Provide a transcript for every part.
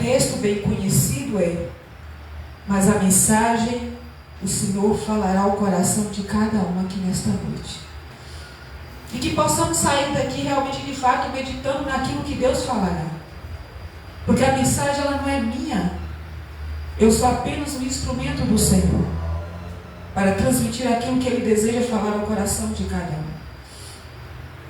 texto bem conhecido é: mas a mensagem o Senhor falará ao coração de cada um aqui nesta noite. E que possamos sair daqui realmente, de fato, meditando naquilo que Deus falará. Porque a mensagem, ela não é minha. Eu sou apenas um instrumento do Senhor para transmitir aquilo que Ele deseja falar ao coração de cada um.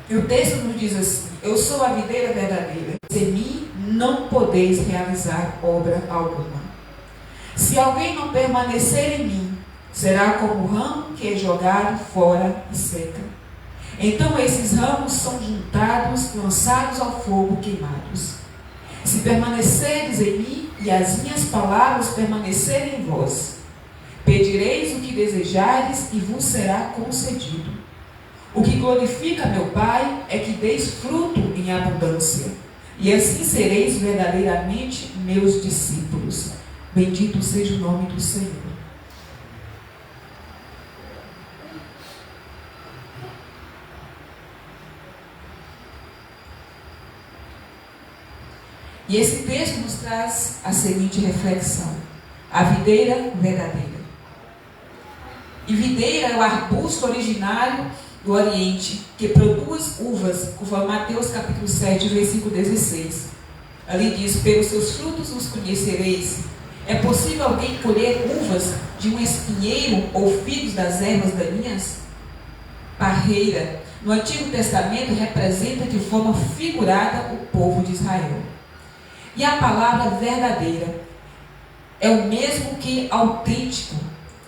E o texto nos diz assim: eu sou a videira verdadeira, sem mim não podeis realizar obra alguma. Se alguém não permanecer em mim, será como o ramo que é jogado fora e seca. Então esses ramos são juntados, lançados ao fogo, queimados. Se permanecerdes em mim e as minhas palavras permanecerem em vós, pedireis o que desejardes e vos será concedido. O que glorifica meu Pai é que deis fruto em abundância, e assim sereis verdadeiramente meus discípulos. Bendito seja o nome do Senhor. E esse texto nos traz a seguinte reflexão: a videira verdadeira. E videira é o arbusto originário do Oriente, que produz uvas, conforme Mateus capítulo 7, versículo 16. Ali diz: pelos seus frutos os conhecereis. É possível alguém colher uvas de um espinheiro ou figos das ervas daninhas? Parreira, no Antigo Testamento, representa de forma figurada o povo de Israel. E a palavra verdadeira é o mesmo que autêntico.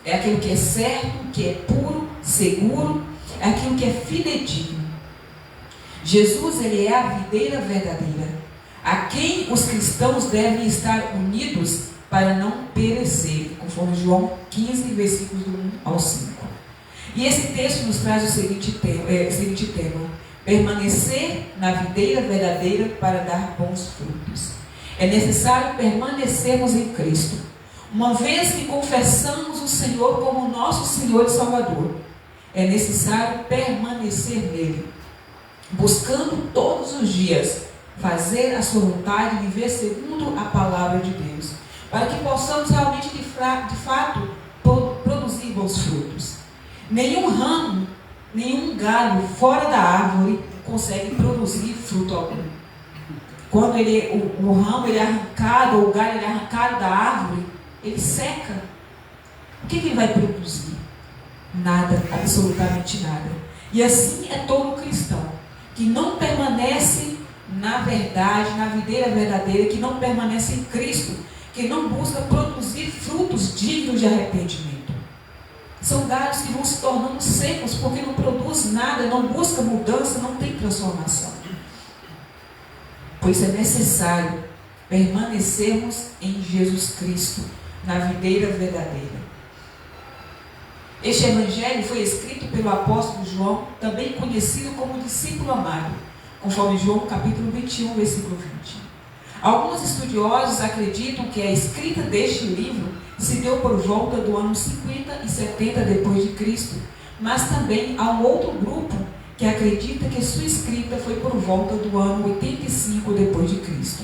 É aquilo que é certo, que é puro, seguro, é aquilo que é fidedigno. Jesus, ele é a videira verdadeira, a quem os cristãos devem estar unidos para não perecer, conforme João 15, versículos do 1 ao 5. E esse texto nos traz o seguinte tema: permanecer na videira verdadeira para dar bons frutos. É necessário permanecermos em Cristo, uma vez que confessamos o Senhor como nosso Senhor e Salvador. É necessário permanecer nele, buscando todos os dias fazer a sua vontade e viver segundo a palavra de Deus, para que possamos realmente, de fato, produzir bons frutos. Nenhum ramo, nenhum galho fora da árvore consegue produzir fruto algum. Quando o ramo ele é arrancado, ou o galho ele é arrancado da árvore, ele seca. O que ele vai produzir? Nada, absolutamente nada. E assim é todo cristão, que não permanece na verdade, na videira verdadeira, que não permanece em Cristo, que não busca produzir frutos dignos de arrependimento. São galhos que vão se tornando secos, porque não produz nada, não busca mudança, não tem transformação. Pois é necessário permanecermos em Jesus Cristo, na videira verdadeira. Este evangelho foi escrito pelo apóstolo João, também conhecido como discípulo amado, conforme João capítulo 21, versículo 20. Alguns estudiosos acreditam que a escrita deste livro se deu por volta do ano 50 e 70 depois de Cristo, mas também há um outro grupo que acredita que sua escrita foi por volta do ano 85 depois de Cristo.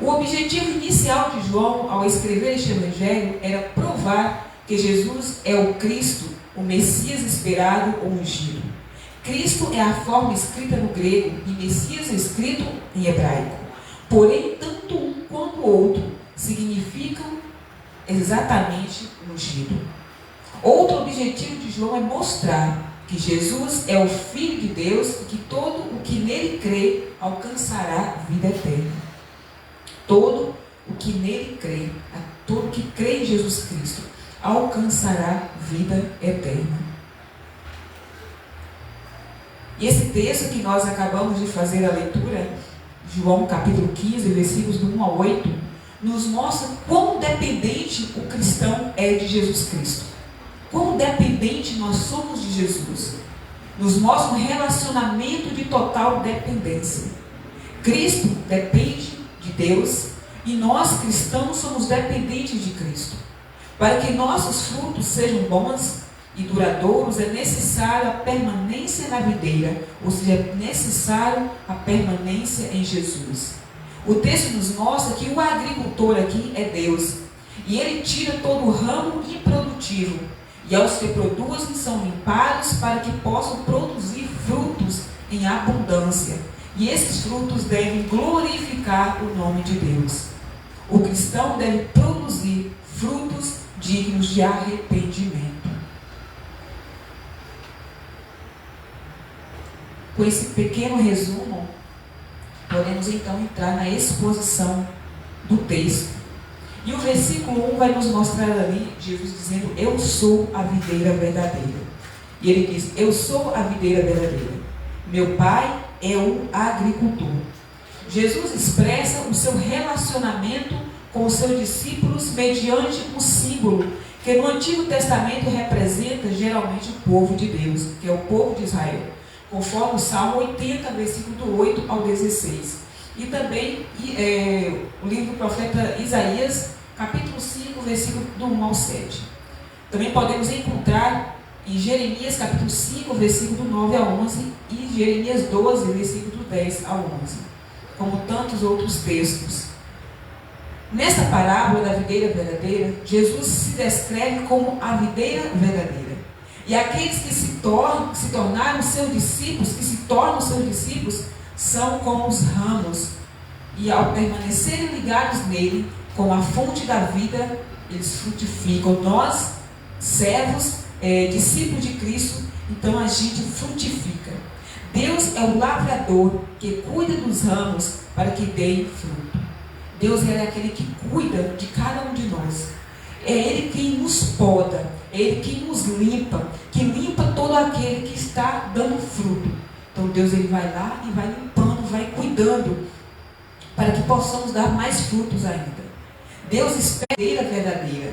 O objetivo inicial de João ao escrever este evangelho era provar que Jesus é o Cristo, o Messias esperado ou ungido. Cristo é a forma escrita no grego e Messias é escrito em hebraico. Porém, tanto um quanto o outro significam exatamente ungido. Outro objetivo de João é mostrar que Jesus é o Filho de Deus e que todo o que nele crê alcançará vida eterna. Todo o que nele crê, todo o que crê em Jesus Cristo, alcançará vida eterna. E esse texto que nós acabamos de fazer a leitura, João capítulo 15, versículos do 1 ao 8, nos mostra quão dependente o cristão é de Jesus Cristo. Quão dependente nós somos de Jesus. Nos mostra um relacionamento de total dependência. Cristo depende de Deus e nós cristãos somos dependentes de Cristo. Para que nossos frutos sejam bons e duradouros, é necessário a permanência na videira, ou seja, é necessário a permanência em Jesus. O texto nos mostra que o agricultor agricultor aqui é Deus. E Ele tira todo o ramo improdutivo. E aos que produzem são limpados para que possam produzir frutos em abundância. E esses frutos devem glorificar o nome de Deus. O cristão deve produzir frutos dignos de arrependimento. Com esse pequeno resumo, podemos então entrar na exposição do texto. E o versículo 1 vai nos mostrar ali Jesus dizendo: eu sou a videira verdadeira. E ele diz: eu sou a videira verdadeira. Meu pai é o agricultor. Jesus expressa o seu relacionamento com os seus discípulos mediante um símbolo que no Antigo Testamento representa geralmente o povo de Deus, que é o povo de Israel, conforme o Salmo 80, versículo do 8 ao 16. E também o livro do profeta Isaías, capítulo 5, versículo do 1 ao 7. Também podemos encontrar em Jeremias, capítulo 5, versículo do 9 ao 11, e Jeremias 12, versículo do 10 ao 11, como tantos outros textos. Nesta parábola da videira verdadeira, Jesus se descreve como a videira verdadeira. E aqueles que se tornaram seus discípulos, que se tornam seus discípulos, são como os ramos. E ao permanecerem ligados nele, como a fonte da vida, eles frutificam. Nós, servos, discípulos de Cristo, então a gente frutifica. Deus é o lavrador que cuida dos ramos para que deem fruto. Deus é aquele que cuida de cada um de nós. É Ele quem nos poda, é Ele quem nos limpa, que limpa todo aquele que está dando fruto. Então Deus ele vai lá e vai limpando, vai cuidando, para que possamos dar mais frutos ainda. Deus espera a verdadeira.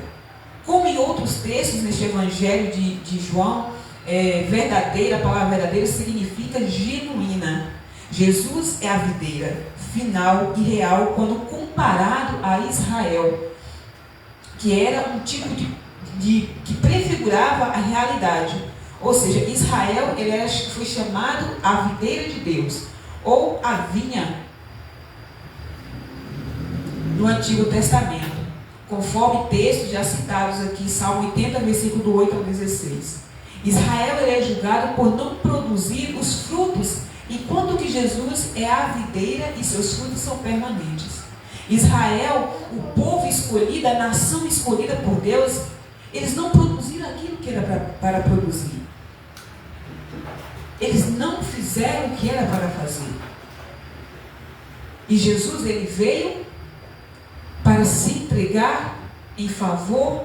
Como em outros textos neste Evangelho de João, verdadeira, a palavra verdadeira significa genuína. Jesus é a videira, final e real, quando comparado a Israel, que era um tipo que prefigurava a realidade. Ou seja, Israel foi chamado a videira de Deus, ou a vinha no Antigo Testamento, conforme textos já citados aqui, Salmo 80, versículo do 8 ao 16. Israel é julgado por não produzir os frutos, enquanto que Jesus é a videira e seus frutos são permanentes. Israel, o povo escolhido, a nação escolhida por Deus, eles não produziram aquilo que era para produzir. Eles não fizeram o que era para fazer. E Jesus, ele veio para se entregar em favor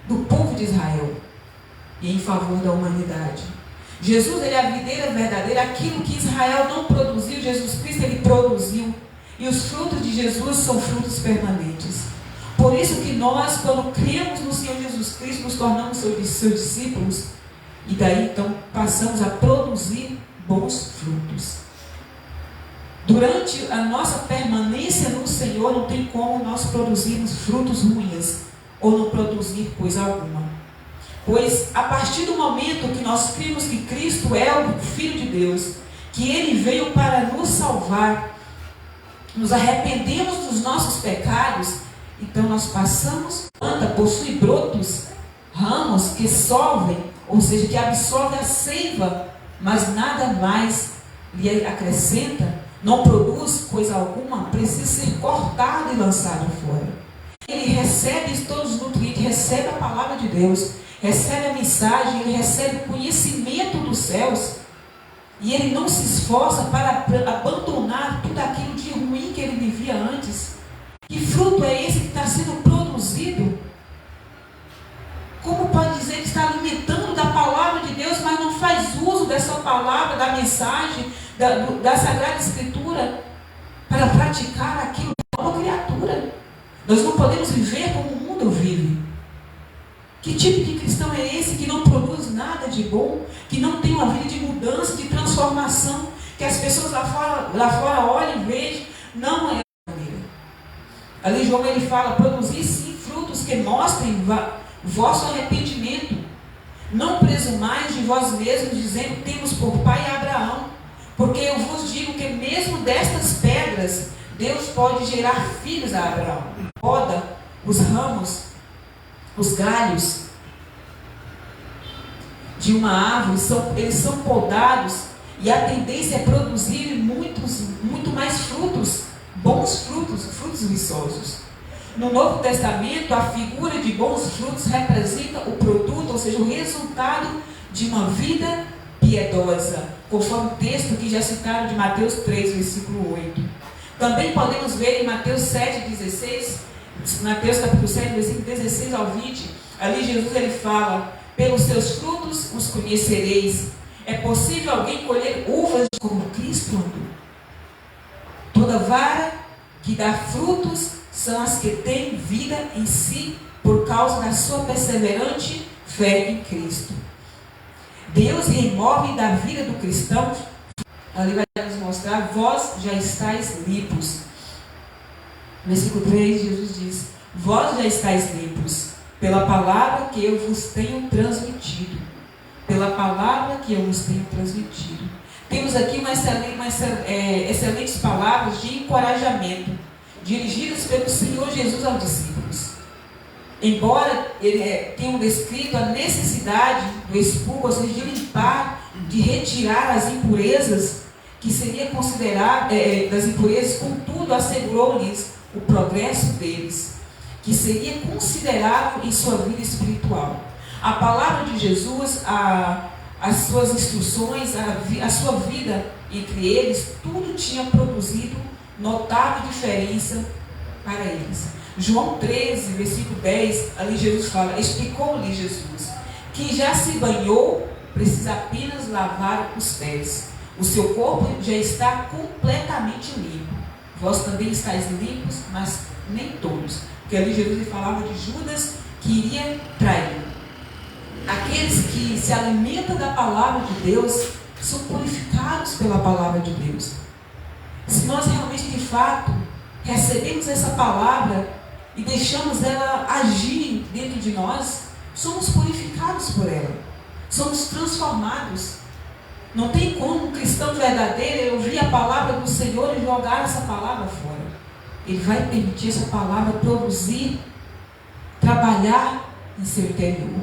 do povo de Israel e em favor da humanidade. Jesus, ele é a videira verdadeira. Aquilo que Israel não produziu, Jesus Cristo, ele produziu. E os frutos de Jesus são frutos permanentes. Por isso que nós, quando cremos no Senhor Jesus Cristo, nos tornamos seus discípulos. E daí, então, passamos a produzir bons frutos. Durante a nossa permanência no Senhor, não tem como nós produzirmos frutos ruins, ou não produzir coisa alguma. Pois, a partir do momento que nós cremos que Cristo é o Filho de Deus, que Ele veio para nos salvar, nos arrependemos dos nossos pecados, então nós passamos, a planta possui brotos, ramos que solvem, ou seja, que absorvem a seiva, mas nada mais lhe acrescenta, não produz coisa alguma, precisa ser cortado e lançado fora. Ele recebe todos os nutrientes, recebe a palavra de Deus, recebe a mensagem, ele recebe o conhecimento dos céus, e ele não se esforça para abandonar tudo aquilo de ruim que ele vivia antes. Que fruto é esse que está sendo produzido? Como pode dizer que está alimentando da palavra de Deus, mas não faz uso dessa palavra, da mensagem, da Sagrada Escritura, para praticar aquilo que é uma criatura? Nós não podemos viver como o mundo vive. Que tipo de cristão é esse que não produz nada de bom, que não tem uma vida de mudança, de transformação, que as pessoas lá fora olhem e vejam? Não é a maneira. Ali João ele fala: produzir sim frutos que mostrem vosso arrependimento. Não presumais de vós mesmos, dizendo: temos por pai Abraão. Porque eu vos digo que mesmo destas pedras Deus pode gerar filhos a Abraão. Poda os ramos, os galhos de uma árvore, eles são podados e a tendência é produzir muito mais frutos, bons frutos, frutos viçosos. No Novo Testamento, a figura de bons frutos representa o produto, ou seja, o resultado de uma vida piedosa, conforme o texto que já citaram de Mateus 3, versículo 8. Também podemos ver em Mateus 7,16, Mateus capítulo 7, versículo 16 ao 20, ali Jesus ele fala: pelos seus frutos os conhecereis. É possível alguém colher uvas como Cristo andou? Toda vara que dá frutos são as que têm vida em si, por causa da sua perseverante fé em Cristo. Deus remove da vida do cristão, ali vai nos mostrar: vós já estáis limpos. Versículo 3, Jesus diz: vós já estáis limpos, pela palavra que eu vos tenho transmitido. Pela palavra que eu vos tenho transmitido. Temos aqui excelentes palavras de encorajamento, dirigidas pelo Senhor Jesus aos discípulos. Embora tenham descrito a necessidade do expurgo, ou seja, de limpar, de retirar as impurezas, que seria considerado das impurezas, contudo assegurou-lhes o progresso deles, que seria considerável em sua vida espiritual. A palavra de Jesus, as suas instruções, a sua vida entre eles, tudo tinha produzido notável diferença para eles. João 13, versículo 10, ali Jesus fala: explicou-lhe Jesus: quem já se banhou precisa apenas lavar os pés. O seu corpo já está completamente limpo. Vós também estáis limpos, mas nem todos. Porque ali Jesus falava de Judas que iria trair. Aqueles que se alimentam da palavra de Deus são purificados pela palavra de Deus. Se nós realmente, de fato, recebemos essa palavra e deixamos ela agir dentro de nós, somos purificados por ela, somos transformados. Não tem como um cristão verdadeiro ouvir a palavra do Senhor e jogar essa palavra fora. Ele vai permitir essa palavra produzir, trabalhar em seu interior.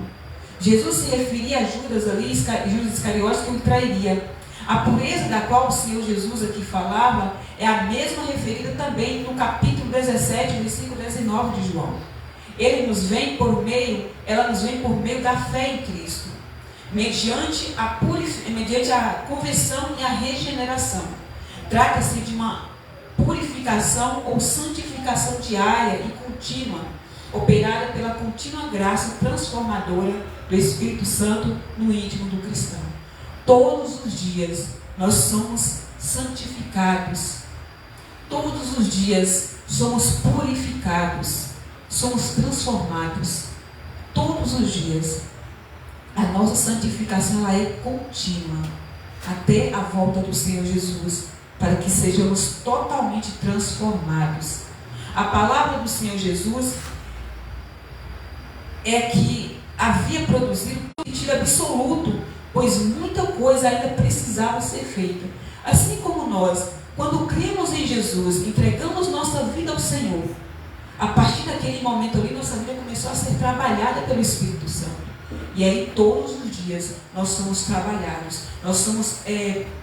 Jesus se referia a Judas ali, Judas Iscariotes, que o trairia. A pureza da qual o Senhor Jesus aqui falava é a mesma referida também no capítulo 17, versículo 19 de João. Ela nos vem por meio da fé em Cristo, mediante a conversão e a regeneração. Trata-se de uma purificação ou santificação diária e contínua, operada pela contínua graça transformadora do Espírito Santo no íntimo do cristão. Todos os dias nós somos santificados. Todos os dias somos purificados. Somos transformados. Todos os dias. A nossa santificação ela é contínua até a volta do Senhor Jesus, para que sejamos totalmente transformados. A palavra do Senhor Jesus é que havia produzido um sentido absoluto, pois muita coisa ainda precisava ser feita. Assim como nós, quando cremos em Jesus, entregamos nossa vida ao Senhor, a partir daquele momento ali, nossa vida começou a ser trabalhada pelo Espírito Santo. E aí todos os dias nós somos trabalhados, nós somos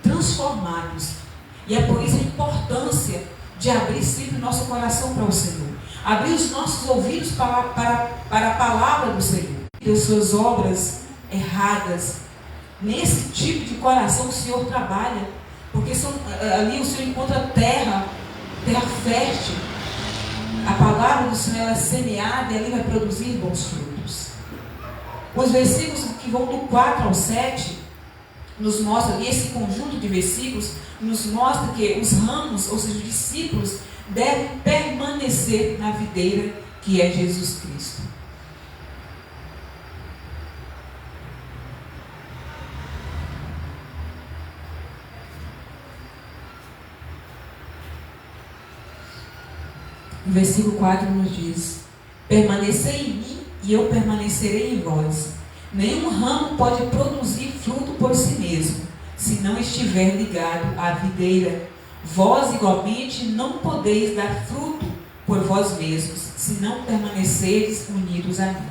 transformados. E é por isso a importância de abrir sempre nosso coração para o Senhor. Abrir os nossos ouvidos para a palavra do Senhor. Deus, suas obras erradas. Nesse tipo de coração o Senhor trabalha. Porque ali o Senhor encontra terra fértil. A palavra do Senhor ela é semeada e ali vai produzir bons frutos. Os versículos que vão do 4 ao 7 nos mostra, e esse conjunto de versículos nos mostra que os ramos, ou seja, os discípulos, devem permanecer na videira que é Jesus Cristo. O versículo 4 nos diz: permanecei em mim e eu permanecerei em vós. Nenhum ramo pode produzir fruto por si mesmo, se não estiver ligado à videira. vós igualmente não podeis dar fruto por vós mesmos, se não permanecerdes unidos a mim.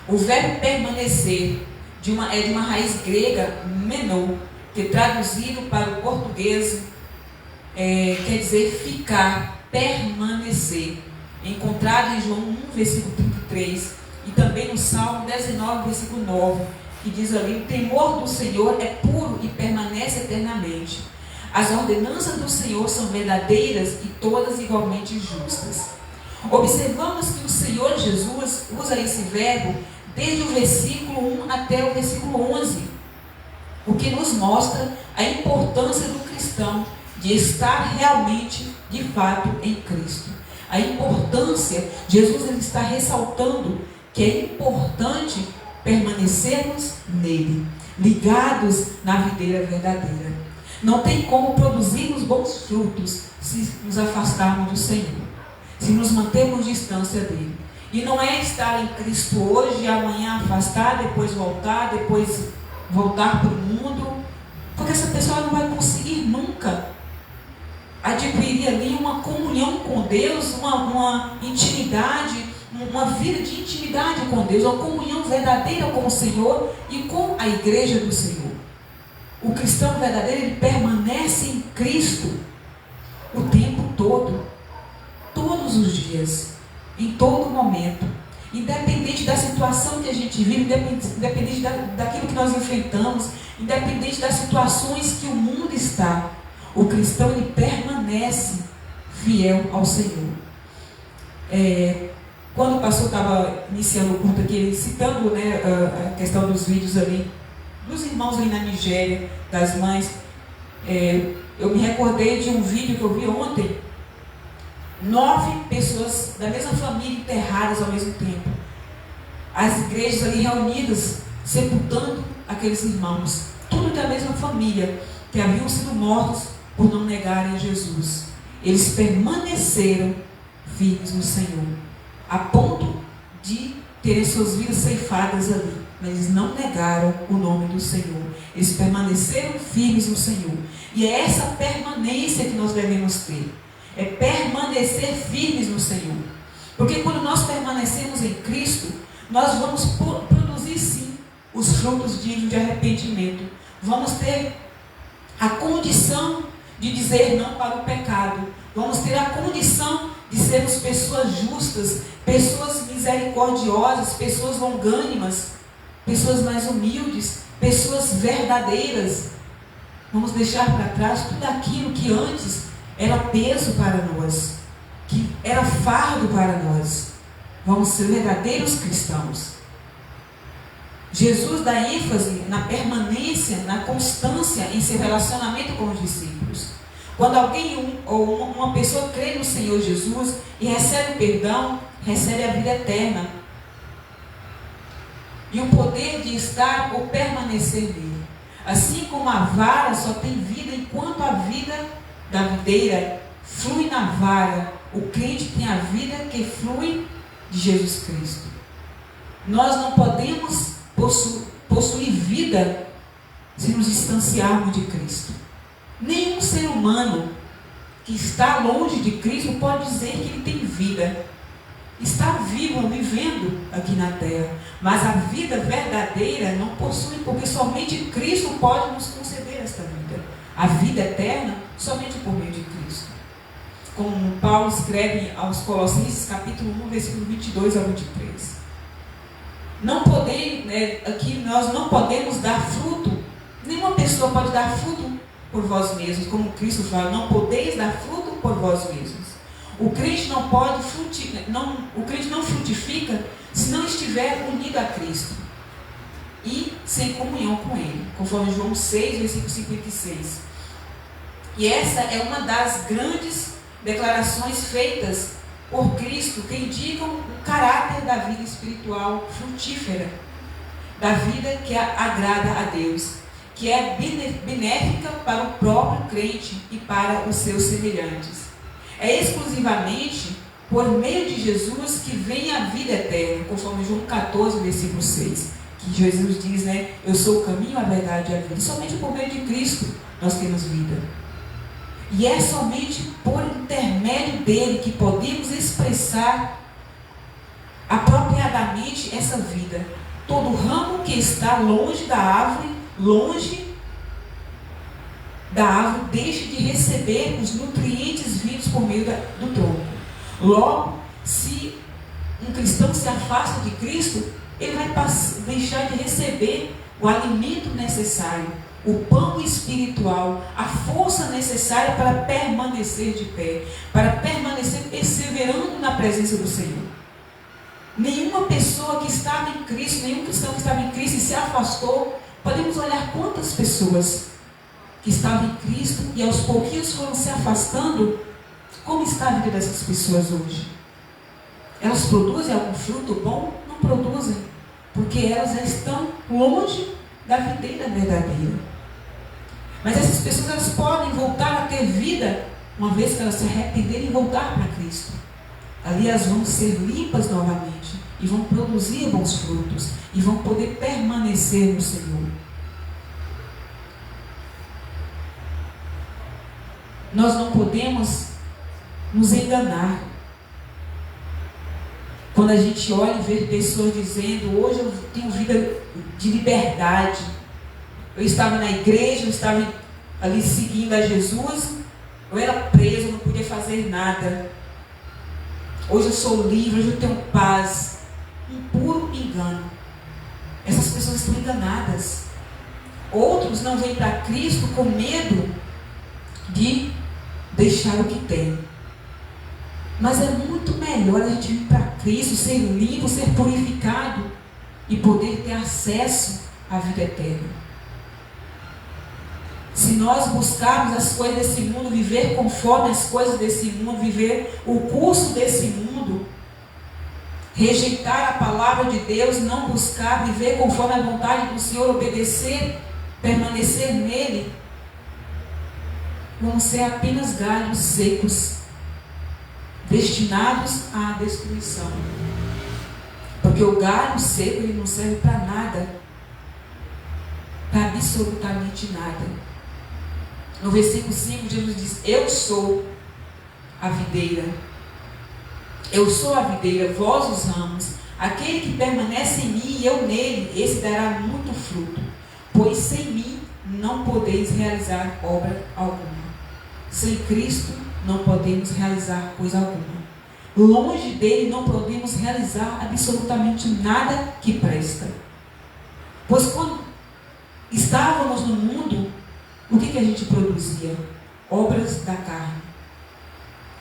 O verbo permanecer é de uma raiz grega, menou, que traduzido para o português quer dizer ficar, permanecer. Encontrado em João 1, versículo 33, e também no Salmo 19, versículo 9, que diz ali: o temor do Senhor é puro e permanece eternamente. As ordenanças do Senhor são verdadeiras e todas igualmente justas. Observamos que o Senhor Jesus usa esse verbo desde o versículo 1 até o versículo 11, o que nos mostra a importância do cristão de estar realmente, de fato, em Cristo. A importância, Jesus ele está ressaltando que é importante permanecermos nele, ligados na videira verdadeira. Não tem como produzirmos bons frutos se nos afastarmos do Senhor, se nos mantermos distância dele. E não é estar em Cristo hoje e amanhã afastar, depois voltar para o mundo, porque essa pessoa não vai conseguir nunca adquirir ali uma comunhão com Deus, uma intimidade, uma vida de intimidade com Deus, uma comunhão verdadeira com o Senhor e com a igreja do Senhor. O cristão verdadeiro, ele permanece em Cristo o tempo todo, todos os dias, em todo momento, independente da situação que a gente vive, independente daquilo que nós enfrentamos, independente das situações que o mundo está. O cristão, ele permanece fiel ao Senhor. Quando o pastor estava iniciando o culto aqui, ele citando a questão dos vídeos ali, dos irmãos ali na Nigéria, das mães, eu me recordei de um vídeo que eu vi ontem, 9 pessoas da mesma família enterradas ao mesmo tempo. As igrejas ali reunidas, sepultando aqueles irmãos, tudo da mesma família, que haviam sido mortos por não negarem Jesus. Eles permaneceram firmes no Senhor, a ponto de terem suas vidas ceifadas ali, mas eles não negaram o nome do Senhor. Eles permaneceram firmes no Senhor. E é essa permanência que nós devemos ter. É permanecer firmes no Senhor. Porque quando nós permanecemos em Cristo, nós vamos produzir sim os frutos dignos de arrependimento. Vamos ter a condição de dizer não para o pecado. Vamos ter a condição de sermos pessoas justas, pessoas misericordiosas, pessoas longânimas, pessoas mais humildes, pessoas verdadeiras. Vamos deixar para trás tudo aquilo que antes era peso para nós, que era fardo para nós. Vamos ser verdadeiros cristãos. Jesus dá ênfase na permanência, na constância em seu relacionamento com os discípulos. Quando alguém ou uma pessoa crê no Senhor Jesus e recebe o perdão, recebe a vida eterna e o poder de estar ou permanecer nele. Assim como a vara só tem vida enquanto a vida da videira flui na vara, o crente tem a vida que flui de Jesus Cristo. Nós não podemos possuir vida se nos distanciarmos de Cristo. Nenhum ser humano que está longe de Cristo pode dizer que ele tem vida. Está vivo, vivendo aqui na terra, mas a vida verdadeira não possui, porque somente Cristo pode nos conceder esta vida. A vida eterna somente por meio de Cristo. Como Paulo escreve aos Colossenses, capítulo 1, versículo 22 ao 23. Aqui nós não podemos dar fruto. Nenhuma pessoa pode dar fruto por vós mesmos, como Cristo fala, não podeis dar fruto por vós mesmos. O crente não frutifica se não estiver unido a Cristo e sem comunhão com Ele, conforme João 6, versículo 56. E essa é uma das grandes declarações feitas por Cristo, que indicam o caráter da vida espiritual frutífera, da vida que agrada a Deus, que é benéfica para o próprio crente e para os seus semelhantes. É exclusivamente por meio de Jesus que vem a vida eterna, conforme João 14, versículo 6, que Jesus diz, eu sou o caminho, a verdade e a vida. E somente por meio de Cristo nós temos vida. E é somente por intermédio dele que podemos expressar apropriadamente essa vida. Todo ramo que está longe da árvore, deixa de receber os nutrientes vindos por meio do tronco. Logo, se um cristão se afasta de Cristo, ele vai deixar de receber o alimento necessário, o pão espiritual, a força necessária para permanecer de pé, para permanecer perseverando na presença do Senhor. Nenhuma pessoa que estava em Cristo, nenhum cristão que estava em Cristo e se afastou, podemos olhar quantas pessoas que estavam em Cristo e aos pouquinhos foram se afastando. Como está a vida dessas pessoas hoje? Elas produzem algum fruto bom? Não produzem, porque elas já estão longe da videira verdadeira. Mas essas pessoas, elas podem voltar a ter vida uma vez que elas se arrependerem e voltar para Cristo. Ali elas vão ser limpas novamente e vão produzir bons frutos e vão poder permanecer no Senhor. Nós não podemos nos enganar. Quando a gente olha e vê pessoas dizendo: hoje eu tenho vida de liberdade, eu estava na igreja, eu estava ali seguindo a Jesus, eu era preso, eu não podia fazer nada, hoje eu sou livre, hoje eu tenho paz. Um puro engano. Essas pessoas estão enganadas. Outros não vêm para Cristo com medo de deixar o que tem. Mas é muito melhor a gente vir para Cristo, ser limpo, ser purificado e poder ter acesso à vida eterna. Se nós buscarmos as coisas desse mundo, viver conforme as coisas desse mundo, viver o curso desse mundo, rejeitar a palavra de Deus, não buscar viver conforme a vontade do Senhor, obedecer, permanecer nele, vão ser apenas galhos secos, destinados à destruição. Porque o galho seco, ele não serve para nada, para absolutamente nada. No versículo 5, Jesus diz: eu sou a videira. Eu sou a videira, vós os ramos. Aquele que permanece em mim e eu nele, esse dará muito fruto. Pois sem mim não podeis realizar obra alguma. Sem Cristo não podemos realizar coisa alguma. Longe dele não podemos realizar absolutamente nada que presta. Pois quando estávamos no mundo, o que a gente produzia? Obras da carne.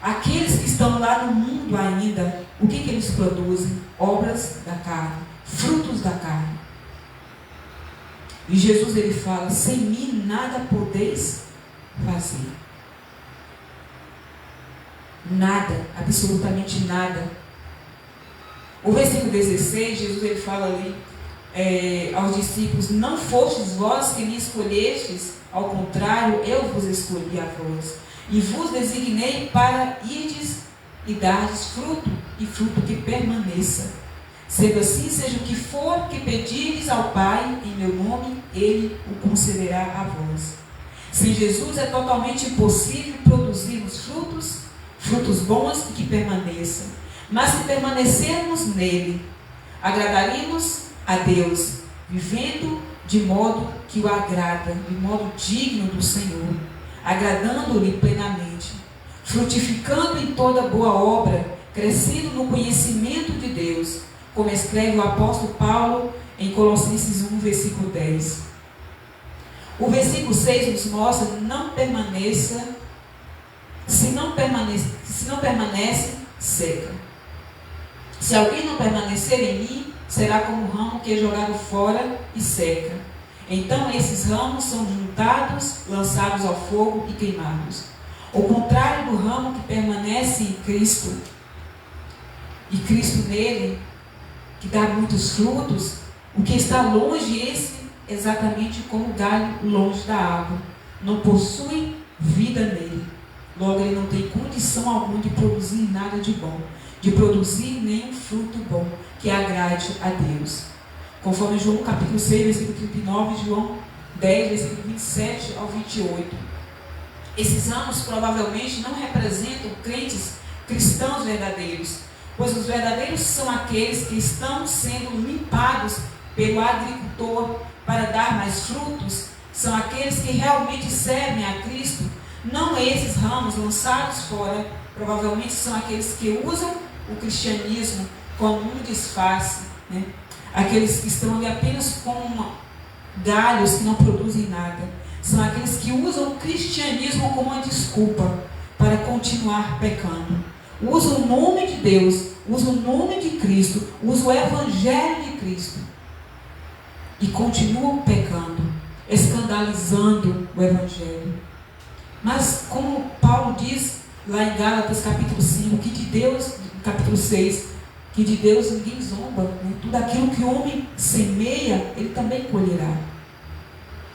Aqueles que estão lá no mundo ainda, o que eles produzem? Obras da carne, frutos da carne. E Jesus, ele fala: sem mim nada podeis fazer. Nada, absolutamente nada. O versículo 16, Jesus, ele fala ali aos discípulos: não fostes vós que me escolhestes, ao contrário, eu vos escolhi a vós, e vos designei para irdes e dardes fruto, e fruto que permaneça. Sendo assim, seja o que for que pedires ao Pai em meu nome, Ele o concederá a vós. Sem Jesus é totalmente impossível produzirmos frutos bons e que permaneçam. Mas se permanecermos nele, agradaríamos a Deus, vivendo de modo que o agrada, de modo digno do Senhor, agradando-lhe plenamente, frutificando em toda boa obra, crescendo no conhecimento de Deus, como escreve o apóstolo Paulo em Colossenses 1, versículo 10. O versículo 6 nos mostra: não permaneça, se não permanece, seca. Se alguém não permanecer em mim, será como um ramo que é jogado fora e seca. Então esses ramos são juntados, lançados ao fogo e queimados. Ao contrário do ramo que permanece em Cristo, e Cristo nele, que dá muitos frutos, o que está longe, esse exatamente como o galho longe da água, não possui vida nele. Logo, ele não tem condição alguma de produzir nada de bom, de produzir nenhum fruto bom que agrade a Deus. Conforme João capítulo 6, versículo 39, João 10, versículo 27 ao 28. Esses ramos provavelmente não representam crentes cristãos verdadeiros, pois os verdadeiros são aqueles que estão sendo limpados pelo agricultor para dar mais frutos, são aqueles que realmente servem a Cristo. Não esses ramos lançados fora, provavelmente são aqueles que usam o cristianismo como um disfarce, né? Aqueles que estão ali apenas como galhos que não produzem nada. São aqueles que usam o cristianismo como uma desculpa para continuar pecando. Usa o nome de Deus, usa o nome de Cristo, usa o evangelho de Cristo e continuam pecando, escandalizando o evangelho. Mas como Paulo diz lá em Gálatas capítulo 5, que de Deus, capítulo 6, que de Deus ninguém zomba, né? Tudo aquilo que o homem semeia, ele também colherá.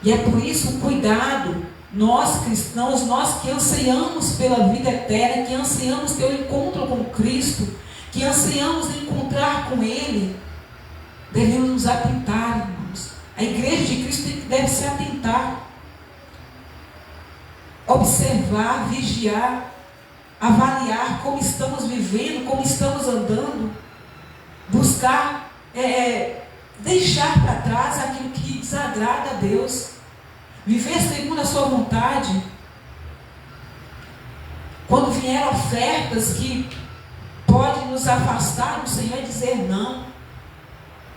E é por isso o cuidado, nós cristãos, nós que anseiamos pela vida eterna, que anseiamos ter o encontro com Cristo, que anseiamos encontrar com Ele, devemos nos atentar, irmãos. A igreja de Cristo deve se atentar, observar, vigiar, avaliar como estamos vivendo, como estamos andando, buscar, deixar para trás aquilo que desagrada a Deus, viver segundo a sua vontade. Quando vier ofertas que podem nos afastar do Senhor, e dizer não.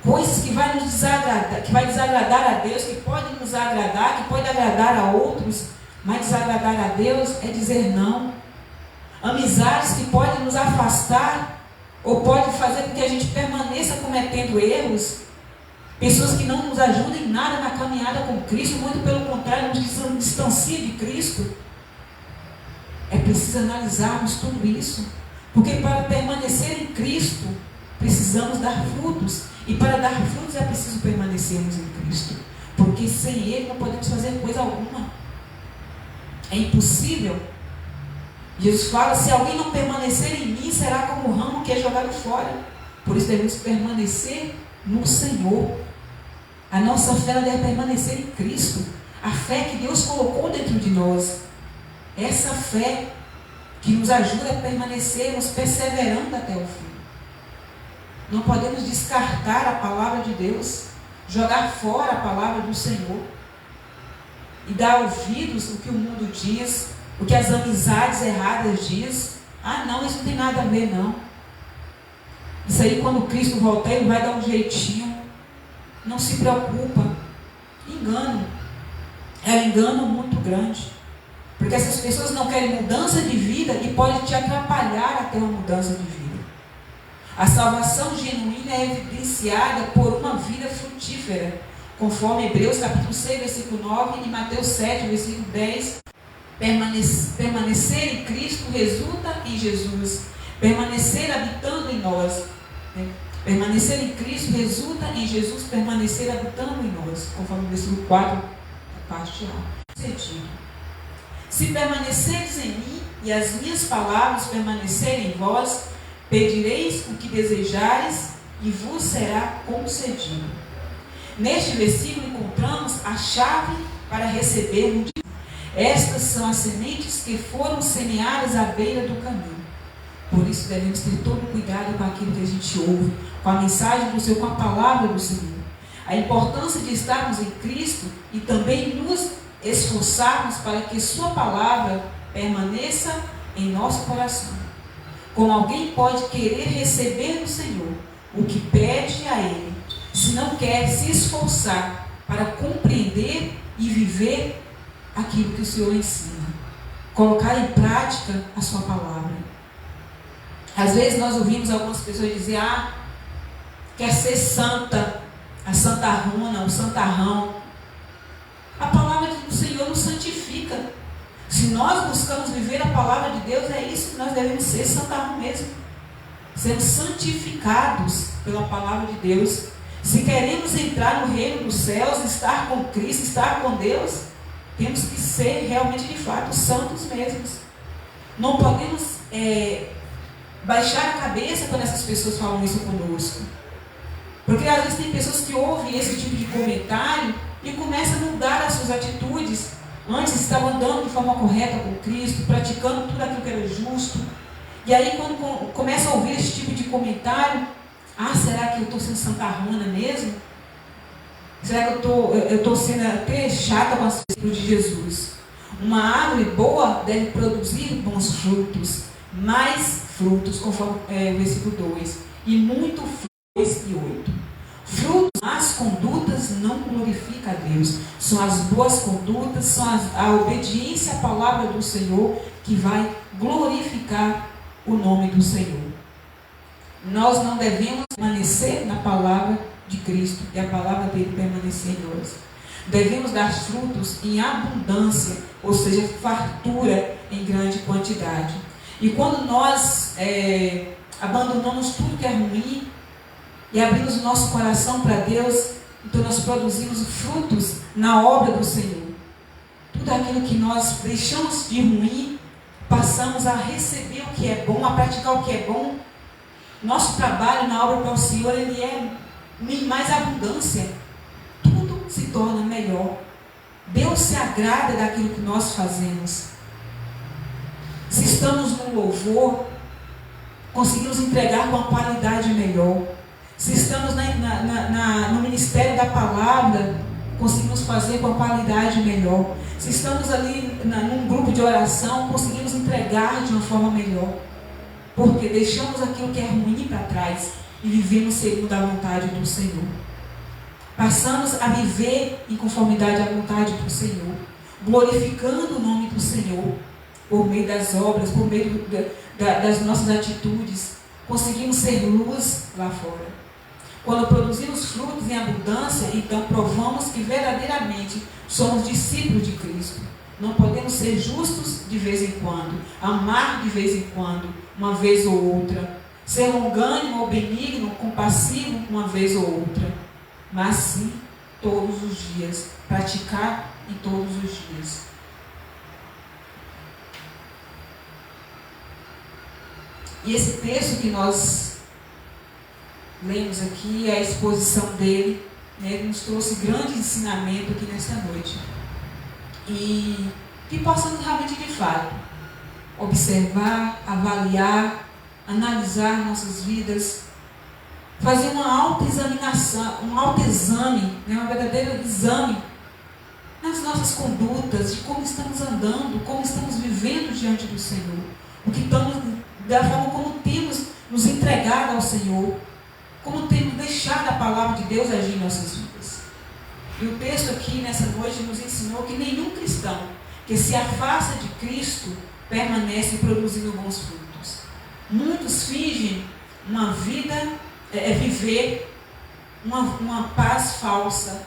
Coisas que vai nos desagradar, que vai desagradar a Deus, que podem nos agradar, que podem agradar a outros, mas desagradar a Deus é dizer não. Amizades que podem nos afastar, ou podem fazer com que a gente permaneça cometendo erros. Pessoas que não nos ajudam em nada na caminhada com Cristo, muito pelo contrário, nos distanciam de Cristo. É preciso analisarmos tudo isso, porque para permanecer em Cristo, precisamos dar frutos, e para dar frutos é preciso permanecermos em Cristo, porque sem Ele não podemos fazer coisa alguma. É impossível. Jesus fala: se alguém não permanecer em mim, será como o ramo que é jogado fora. Por isso devemos permanecer no Senhor. A nossa fé deve permanecer em Cristo, a fé que Deus colocou dentro de nós. Essa fé que nos ajuda a permanecermos perseverando até o fim. Não podemos descartar a palavra de Deus, jogar fora a palavra do Senhor e dar ouvidos ao que o mundo diz, o que as amizades erradas diz. Ah, não, isso não tem nada a ver, não. Isso aí, quando Cristo voltar, Ele vai dar um jeitinho. Não se preocupa. Engano. É um engano muito grande. Porque essas pessoas não querem mudança de vida e pode te atrapalhar até uma mudança de vida. A salvação genuína é evidenciada por uma vida frutífera, conforme Hebreus capítulo 6, versículo 9 e Mateus 7, versículo 10. Permanecer em Cristo resulta em Jesus. Permanecer habitando em nós. Permanecer em Cristo resulta em Jesus permanecer habitando em nós, conforme o versículo 4, a parte A. Se permaneceres em mim e as minhas palavras permanecerem em vós, pedireis o que desejares e vos será concedido. Neste versículo encontramos a chave para recebermos de Deus. Estas são as sementes que foram semeadas à beira do caminho. Por isso devemos ter todo cuidado com aquilo que a gente ouve, com a mensagem do Senhor, com a palavra do Senhor. A importância de estarmos em Cristo e também nos esforçarmos para que Sua palavra permaneça em nosso coração. Como alguém pode querer receber do Senhor o que pede a Ele, se não quer se esforçar para compreender e viver aquilo que o Senhor ensina, colocar em prática a Sua palavra. Às vezes nós ouvimos algumas pessoas dizer: quer ser santa, a santarrona, o santarrão. A palavra do Senhor nos santifica. Se nós buscamos viver a palavra de Deus, é isso que nós devemos ser, santarrão mesmo. Sermos santificados pela palavra de Deus. Se queremos entrar no reino dos céus, estar com Cristo, estar com Deus, temos que ser realmente, de fato, santos mesmos. Não podemos baixar a cabeça quando essas pessoas falam isso conosco. Porque às vezes tem pessoas que ouvem esse tipo de comentário e começam a mudar as suas atitudes, Antes estavam andando de forma correta com Cristo, praticando tudo aquilo que era justo. E aí quando começa a ouvir esse tipo de comentário, será que eu estou sendo santarrona mesmo? Será que eu estou sendo até chata com as coisas de Jesus? Uma árvore boa deve produzir bons frutos, mais frutos, conforme o versículo 2, e muito frutos, 2 e 8. Frutos, as condutas não glorificam a Deus. São as boas condutas, são a obediência à palavra do Senhor que vai glorificar o nome do Senhor. Nós não devemos permanecer na palavra de Cristo e a palavra dele permanecer em nós. Devemos dar frutos em abundância, ou seja, fartura em grande quantidade. E quando nós abandonamos tudo que é ruim e abrimos o nosso coração para Deus, então nós produzimos frutos na obra do Senhor. Tudo aquilo que nós deixamos de ruim, passamos a receber o que é bom, a praticar o que é bom. Nosso trabalho na obra para o Senhor, ele é em mais abundância. Tudo se torna melhor. Deus se agrada daquilo que nós fazemos. Se estamos no louvor, conseguimos entregar com uma qualidade melhor. Se estamos no ministério da palavra, conseguimos fazer com a qualidade melhor. Se estamos ali num grupo de oração, conseguimos entregar de uma forma melhor. Porque deixamos aquilo que é ruim para trás e vivemos segundo a vontade do Senhor. Passamos a viver em conformidade à vontade do Senhor, glorificando o nome do Senhor, por meio das obras, por meio das nossas atitudes. Conseguimos ser luz lá fora. Quando produzimos frutos em abundância, então provamos que verdadeiramente somos discípulos de Cristo. Não podemos ser justos de vez em quando, amar de vez em quando, uma vez ou outra, ser longânimo ou benigno, compassivo uma vez ou outra, mas sim todos os dias, praticar em todos os dias. E esse texto que nós lemos aqui, a exposição dele, ele nos trouxe grande ensinamento aqui nesta noite. E que possamos realmente, de fato, observar, avaliar, analisar nossas vidas, fazer uma autoexaminação, um autoexame, um verdadeiro exame nas nossas condutas, de como estamos andando, como estamos vivendo diante do Senhor, o que estamos, da forma como temos nos entregado ao Senhor, como temos deixado a palavra de Deus agir em nossas vidas. E o texto aqui nessa noite nos ensinou que nenhum cristão que se afasta de Cristo permanece produzindo bons frutos. Muitos fingem uma vida, viver uma paz falsa,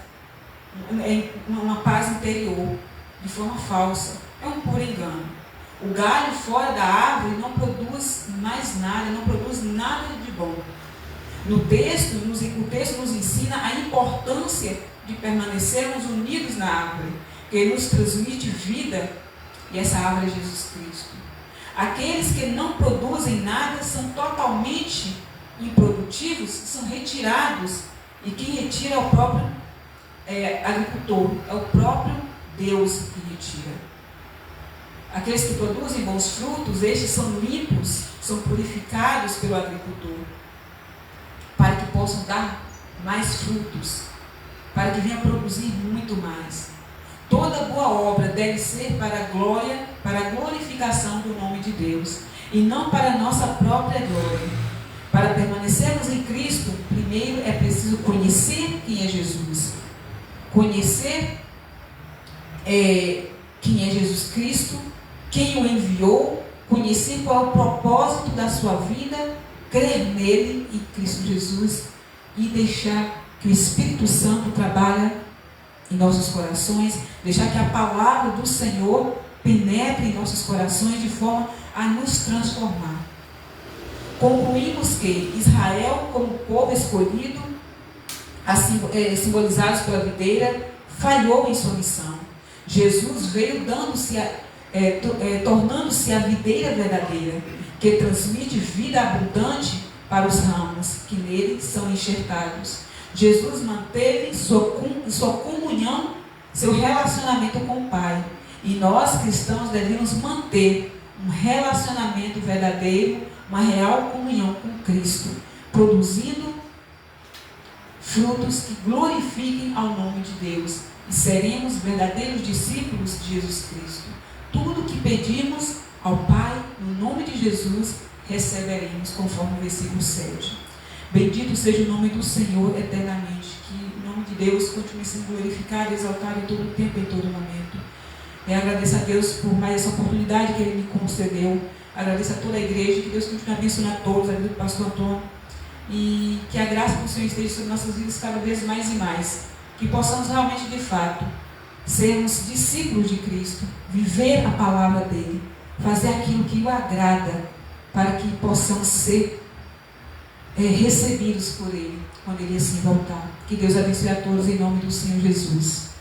uma paz interior, de forma falsa. É um puro engano. O galho fora da árvore não produz mais nada, não produz nada de bom. O texto nos ensina a importância de permanecermos unidos na árvore, que nos transmite vida, e essa árvore é Jesus Cristo. Aqueles que não produzem nada são totalmente improdutivos, são retirados, e quem retira é o próprio agricultor, é o próprio Deus que retira. Aqueles que produzem bons frutos, estes são limpos, são purificados pelo agricultor, para que possam dar mais frutos, para que venham produzir muito mais. Toda boa obra deve ser para a glória, para a glorificação do nome de Deus, e não para a nossa própria glória. Para permanecermos em Cristo, primeiro é preciso conhecer quem é Jesus. Conhecer quem é Jesus Cristo, quem o enviou, conhecer qual é o propósito da sua vida, crer nele, em Cristo Jesus, e deixar que o Espírito Santo trabalhe em nossos corações, deixar que a palavra do Senhor penetre em nossos corações de forma a nos transformar. Concluímos que Israel, como povo escolhido, simbolizados pela videira, falhou em sua missão. Jesus veio tornando-se a videira verdadeira, que transmite vida abundante para os ramos que nele são enxertados. Jesus manteve sua comunhão, seu relacionamento com o Pai, E nós, cristãos, devemos manter um relacionamento verdadeiro, uma real comunhão com Cristo, produzindo frutos que glorifiquem ao nome de Deus. E seremos verdadeiros discípulos de Jesus Cristo. Tudo que pedimos ao Pai, no nome de Jesus, receberemos, conforme o versículo 7. Bendito seja o nome do Senhor eternamente. Que o nome de Deus continue sendo glorificado e exaltado em todo o tempo e em todo momento. Eu agradeço a Deus por mais essa oportunidade que Ele me concedeu. Agradeço a toda a igreja, que Deus continue abençoando a todos, a vida do pastor Antônio. E que a graça do Senhor esteja sobre nossas vidas cada vez mais e mais. Que possamos realmente, de fato, sermos discípulos de Cristo, viver a palavra dEle, fazer aquilo que o agrada, para que possamos ser recebidos por Ele, quando Ele assim voltar. Que Deus abençoe a todos em nome do Senhor Jesus.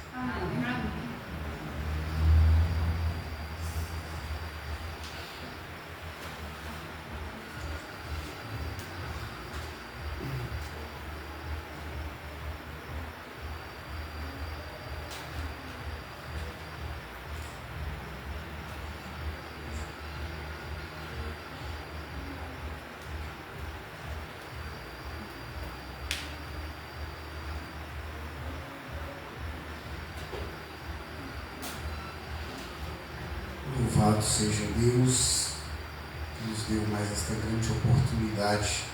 Louvado seja Deus, que nos deu mais esta grande oportunidade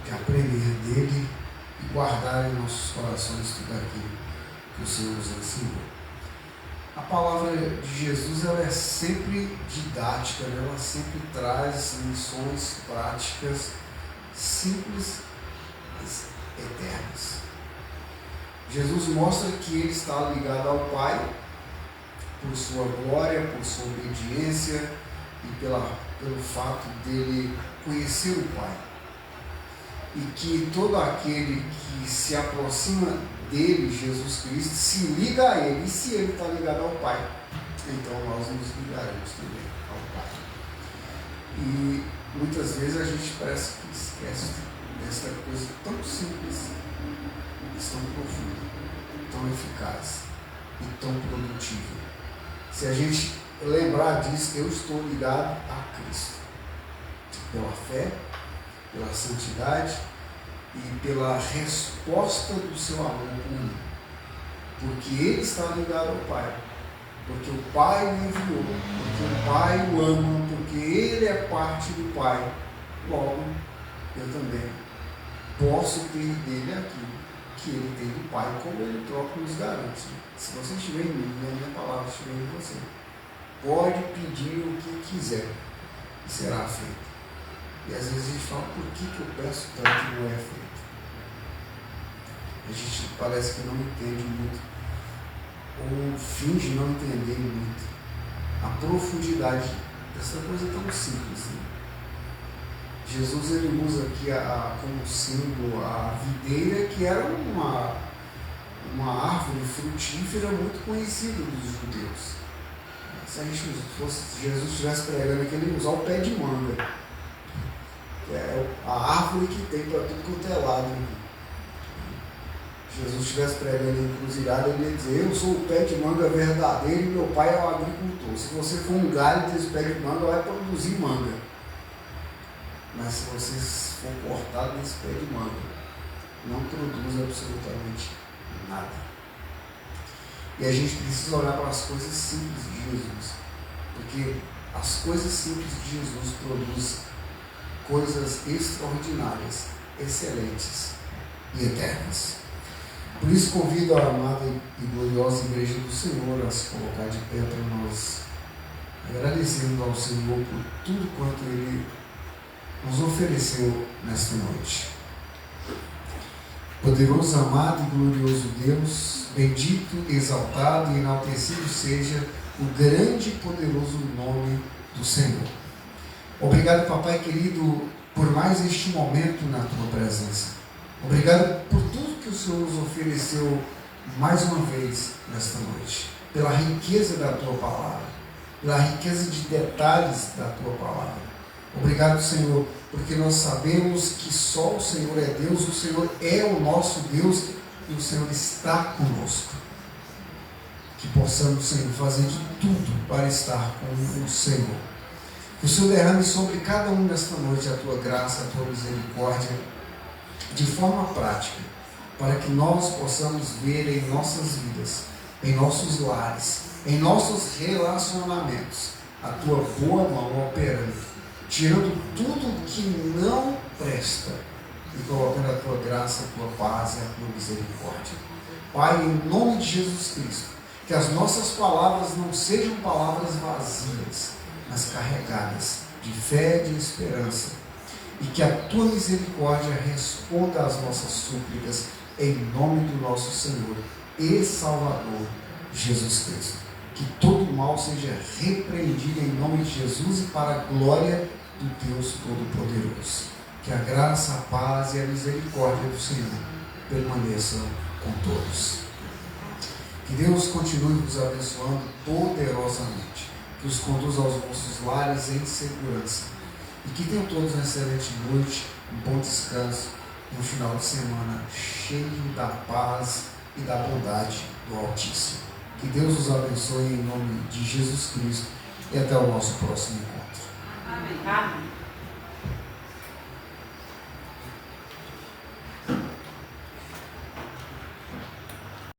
de aprender dele e guardar em nossos corações tudo aquilo que o Senhor nos ensinou. A palavra de Jesus, ela é sempre didática, ela sempre traz lições práticas, simples, mas eternas. Jesus mostra que ele está ligado ao Pai por sua glória, por sua obediência e pelo fato dele conhecer o Pai. E que todo aquele que se aproxima dele, Jesus Cristo, se liga a ele. E se ele está ligado ao Pai, então nós nos ligaremos também ao Pai. E muitas vezes a gente parece que esquece dessa coisa tão simples, tão profunda, tão eficaz e tão produtiva. Se a gente lembrar disso, eu estou ligado a Cristo, pela fé, pela santidade e pela resposta do seu amor por mim. Porque ele está ligado ao Pai, porque o Pai o enviou, porque o Pai o ama, porque ele é parte do Pai. Logo, eu também posso ter dele aquilo que ele tem do Pai, como ele próprio nos garante. Se você estiver em mim, a minha palavra estiver em você, pode pedir o que quiser e será feito. E às vezes a gente fala, por que eu peço tanto e não é feito? A gente parece que não entende muito, ou finge não entender muito a profundidade dessa coisa tão simples. Né? Jesus, ele usa aqui como símbolo a videira, que era uma árvore frutífera muito conhecida dos judeus. Se a gente fosse, Jesus estivesse pregando aqui, ele ia usar o pé de manga, que é a árvore que tem para tudo quanto é lado. Se Jesus estivesse pregando em Encruzilhada, ele ia dizer, eu sou o pé de manga verdadeiro e meu pai é o agricultor. Se você for um galho desse pé de manga, vai produzir manga. Mas se você for cortado nesse pé de manga, não produz absolutamente nada. E a gente precisa olhar para as coisas simples de Jesus, porque as coisas simples de Jesus produzem coisas extraordinárias, excelentes e eternas. Por isso convido a amada e gloriosa Igreja do Senhor a se colocar de pé para nós, agradecendo ao Senhor por tudo quanto Ele nos ofereceu nesta noite. Poderoso, amado e glorioso Deus, bendito, exaltado e enaltecido seja o grande e poderoso nome do Senhor. Obrigado, Papai querido, por mais este momento na Tua presença. Obrigado por tudo que o Senhor nos ofereceu mais uma vez nesta noite, pela riqueza da Tua palavra, pela riqueza de detalhes da Tua palavra. Obrigado, Senhor, porque nós sabemos que só o Senhor é Deus, o Senhor é o nosso Deus e o Senhor está conosco. que possamos, Senhor, fazer de tudo para estar com o Senhor. Que o Senhor derrame sobre cada um nesta noite a tua graça, a tua misericórdia, de forma prática, para que nós possamos ver em nossas vidas, em nossos lares, em nossos relacionamentos, a tua boa mão operando, tirando tudo que não presta e colocando a tua graça, a tua paz e a tua misericórdia. Pai, em nome de Jesus Cristo, que as nossas palavras não sejam palavras vazias, mas carregadas de fé e de esperança, e que a tua misericórdia responda às nossas súplicas, em nome do nosso Senhor e Salvador, Jesus Cristo. Que todo mal seja repreendido em nome de Jesus e para a glória do Deus Todo-Poderoso. Que a graça, a paz e a misericórdia do Senhor permaneçam com todos. Que Deus continue nos abençoando poderosamente, que os conduza aos vossos lares em segurança, e que tenham todos uma excelente noite, um bom descanso, e um final de semana cheio da paz e da bondade do Altíssimo. Que Deus os abençoe em nome de Jesus Cristo e até o nosso próximo encontro. Amém. Amém.